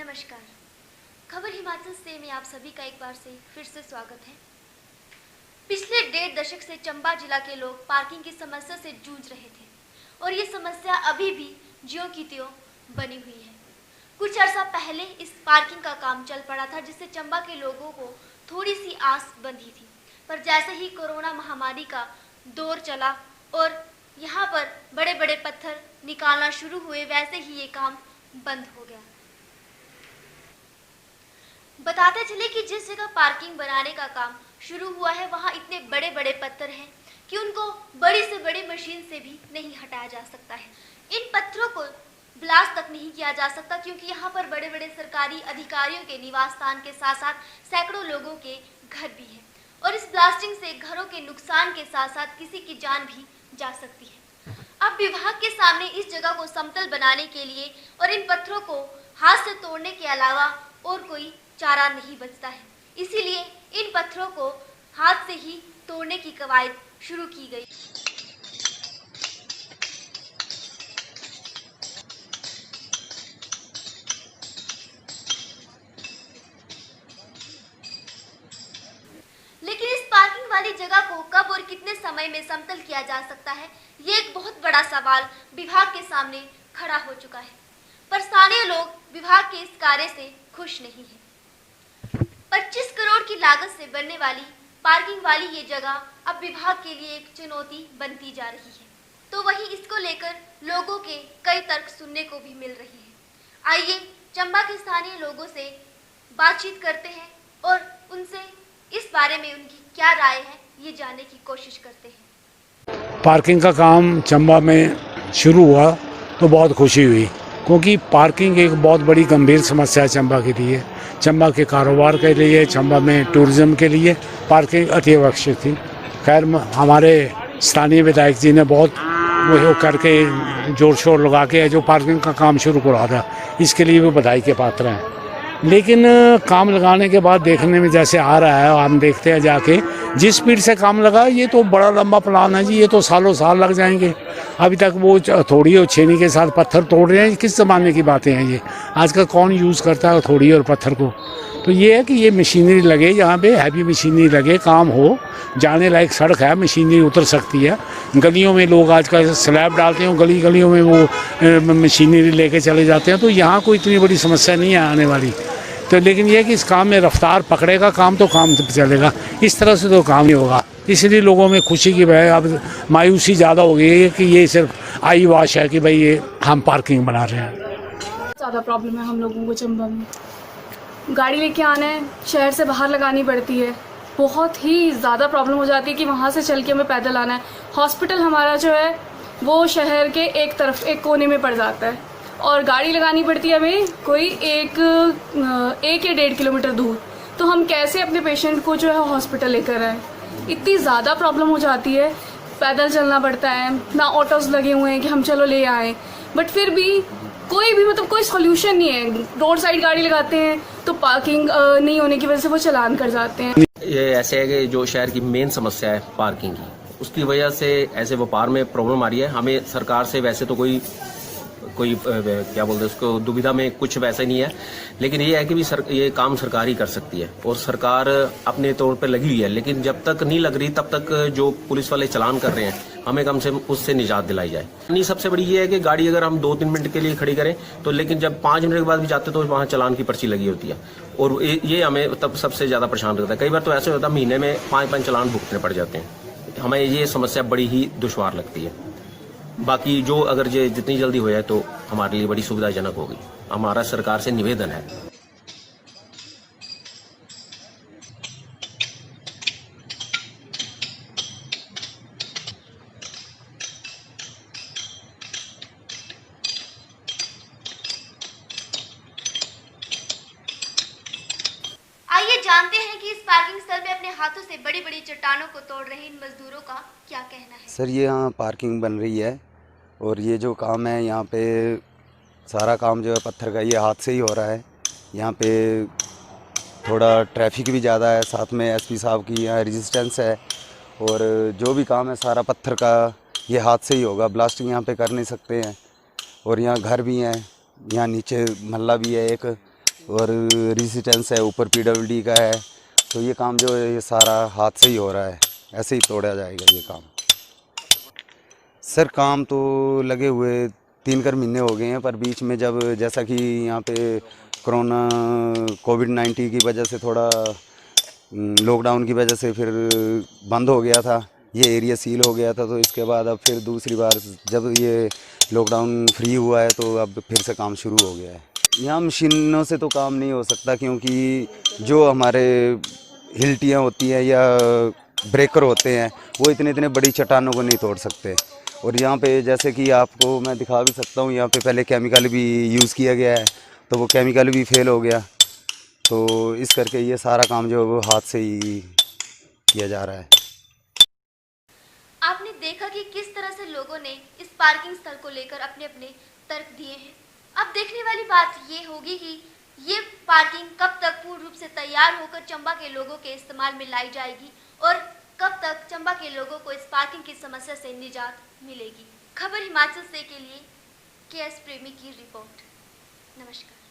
नमस्कार। खबर हिमाचल से में आप सभी का एक बार से फिर से स्वागत है। पिछले 1.5 दशक से चंबा जिला के लोग पार्किंग की समस्या से जूझ रहे थे और ये समस्या अभी भी ज्यों की त्यों बनी हुई है। कुछ अर्सा पहले इस पार्किंग का काम चल पड़ा था, जिससे चंबा के लोगों को थोड़ी सी आस बंधी थी, पर जैसे ही कोरोना महामारी का दौर चला और यहाँ पर बड़े बड़े पत्थर निकालना शुरू हुए, वैसे ही ये काम बंद हो गया। बताते चले कि जिस जगह पार्किंग बनाने का काम शुरू हुआ है, वहाँ इतने बड़े बड़े पत्थर हैं कि उनको बड़ी से बड़ी मशीन से भी नहीं हटाया जा सकता है। इन पत्थरों को ब्लास्ट तक नहीं किया जा सकता, क्योंकि यहाँ पर बड़े बड़े सरकारी अधिकारियों के निवास स्थान के साथ साथ सैकड़ों लोगों के घर भी हैं और इस ब्लास्टिंग से घरों के नुकसान के साथ साथ किसी की जान भी जा सकती है। अब विभाग के सामने इस जगह को समतल बनाने के लिए और इन पत्थरों को हाथ से तोड़ने के अलावा और कोई चारा नहीं बचता है, इसीलिए इन पत्थरों को हाथ से ही तोड़ने की कवायद शुरू की गई। लेकिन इस पार्किंग वाली जगह को कब और कितने समय में समतल किया जा सकता है, ये एक बहुत बड़ा सवाल विभाग के सामने खड़ा हो चुका है। पर स्थानीय लोग विभाग के इस कार्य से खुश नहीं है। 25 करोड़ की लागत से बनने वाली पार्किंग वाली ये जगह अब विभाग के लिए एक चुनौती बनती जा रही है, तो वहीं इसको लेकर लोगों के कई तर्क सुनने को भी मिल रही है। आइए चंबा के स्थानीय लोगों से बातचीत करते हैं और उनसे इस बारे में उनकी क्या राय है ये जानने की कोशिश करते हैं। पार्किंग का काम चंबा में शुरू हुआ तो बहुत खुशी हुई, क्योंकि पार्किंग एक बहुत बड़ी गंभीर समस्या है चंबा के लिए। चंबा के कारोबार के लिए, चंबा में टूरिज्म के लिए पार्किंग अति आवश्यक थी। खैर हमारे स्थानीय विधायक जी ने बहुत वो करके जोर शोर लगा के जो पार्किंग का काम शुरू करा था, इसके लिए वो बधाई के पात्र हैं। लेकिन काम लगाने के बाद देखने में जैसे आ रहा है, हम देखते हैं जाके जिस स्पीड से काम लगा, ये तो बड़ा लंबा प्लान है जी, ये तो सालों साल लग जाएंगे। अभी तक वो हथौड़ी और छेनी के साथ पत्थर तोड़ रहे हैं, किस ज़माने की बातें हैं ये? आजकल कौन यूज़ करता है हथौड़ी और पत्थर को? तो ये है कि ये मशीनरी लगे, यहाँ पे हैवी मशीनरी लगे, काम हो, जाने लायक सड़क है, मशीनरी उतर सकती है। गलियों में लोग आजकल स्लैब डालते हैं, गली गलियों में वो मशीनरी लेके चले जाते हैं, तो यहाँ कोई इतनी बड़ी समस्या नहीं है आने वाली। तो लेकिन ये है कि इस काम में रफ्तार पकड़ेगा काम तो काम चलेगा, इस तरह से तो काम नहीं होगा। इसलिए लोगों में खुशी की वजह अब मायूसी ज़्यादा हो गई है कि ये सिर्फ आई वाश है कि भाई ये हम पार्किंग बना रहे हैं। ज़्यादा प्रॉब्लम है हम लोगों को चंबा में। गाड़ी लेके आना है, शहर से बाहर लगानी पड़ती है, बहुत ही ज़्यादा प्रॉब्लम हो जाती है कि वहाँ से चल के हमें पैदल आना है। हॉस्पिटल हमारा जो है वो शहर के एक तरफ एक कोने में पड़ जाता है और गाड़ी लगानी पड़ती है हमें कोई एक या 1.5 किलोमीटर दूर। तो हम कैसे अपने पेशेंट को जो है हॉस्पिटल लेकर आए? इतनी ज़्यादा प्रॉब्लम हो जाती है, पैदल चलना पड़ता है, ना ऑटोज लगे हुए हैं कि हम चलो ले आए, बट फिर भी कोई भी कोई सॉल्यूशन नहीं है। रोड साइड गाड़ी लगाते हैं तो पार्किंग नहीं होने की वजह से वो चालान कर जाते हैं। ये ऐसे है कि जो शहर की मेन समस्या है पार्किंग की, उसकी वजह से ऐसे व्यापार में प्रॉब्लम आ रही है। हमें सरकार से वैसे तो कोई क्या बोलते हैं उसको, दुविधा में कुछ वैसे नहीं है, लेकिन ये है कि भी ये काम सरकार ही कर सकती है और सरकार अपने तौर पर लगी हुई है। लेकिन जब तक नहीं लग रही तब तक जो पुलिस वाले चालान कर रहे हैं, हमें कम से कम उससे निजात दिलाई जाए। नहीं, सबसे बड़ी ये है कि गाड़ी अगर हम 2-3 मिनट के लिए खड़ी करें तो, लेकिन जब 5 मिनट के बाद भी जाते तो वहाँ चालान की पर्ची लगी होती है और ये हमें तब सबसे ज्यादा परेशान करता है। कई बार तो ऐसे होता है महीने में 5-5 चालान भुगतने पड़ जाते हैं। हमें ये समस्या बड़ी ही दुश्वार लगती है। बाकी जो अगर ये जितनी जल्दी हो जाए तो हमारे लिए बड़ी सुविधाजनक होगी। हमारा सरकार से निवेदन है। आइए जानते हैं कि इस पार्किंग स्थल में अपने हाथों से बड़ी बड़ी चट्टानों को तोड़ रहे इन मजदूरों का क्या कहना है। सर, ये यहाँ पार्किंग बन रही है और ये जो काम है यहाँ पे सारा काम जो है पत्थर का ये हाथ से ही हो रहा है। यहाँ पे थोड़ा ट्रैफिक भी ज़्यादा है, साथ में एसपी साहब की यहाँ रेजिस्टेंस है और जो भी काम है सारा पत्थर का ये हाथ से ही होगा। ब्लास्टिंग यहाँ पे कर नहीं सकते हैं और यहाँ घर भी हैं, यहाँ नीचे महल्ला भी है एक, और रेजिस्टेंस है, ऊपर पीडब्ल्यूडी का है। तो ये काम जो है ये सारा हाथ से ही हो रहा है, ऐसे ही तोड़ा जाएगा ये काम। सर काम तो लगे हुए 3 महीने हो गए हैं, पर बीच में जब जैसा कि यहाँ पे कोरोना कोविड-19 की वजह से थोड़ा लॉकडाउन की वजह से फिर बंद हो गया था, ये एरिया सील हो गया था। तो इसके बाद अब फिर दूसरी बार जब ये लॉकडाउन फ्री हुआ है तो अब फिर से काम शुरू हो गया है। यहाँ मशीनों से तो काम नहीं हो सकता, क्योंकि जो हमारे हिल्टियाँ होती हैं या ब्रेकर होते हैं वो इतने इतने बड़ी चट्टानों को नहीं तोड़ सकते। और यहाँ पे जैसे कि आपको मैं दिखा भी सकता हूँ, यहाँ पे पहले केमिकल भी यूज़ किया गया है, तो वो केमिकल भी फेल हो गया। तो इस करके ये सारा काम जो है वो हाथ से ही किया जा रहा है। आपने देखा कि किस तरह से लोगों ने इस पार्किंग स्थल को लेकर अपने अपने तर्क दिए हैं। अब देखने वाली बात ये होगी कि ये पार्किंग कब तक पूर्ण रूप से तैयार होकर चंबा के लोगों के इस्तेमाल में लाई जाएगी और कब तक चंबा के लोगों को इस पार्किंग की समस्या से निजात मिलेगी। खबर हिमाचल से के लिए KS प्रेमी की रिपोर्ट। नमस्कार।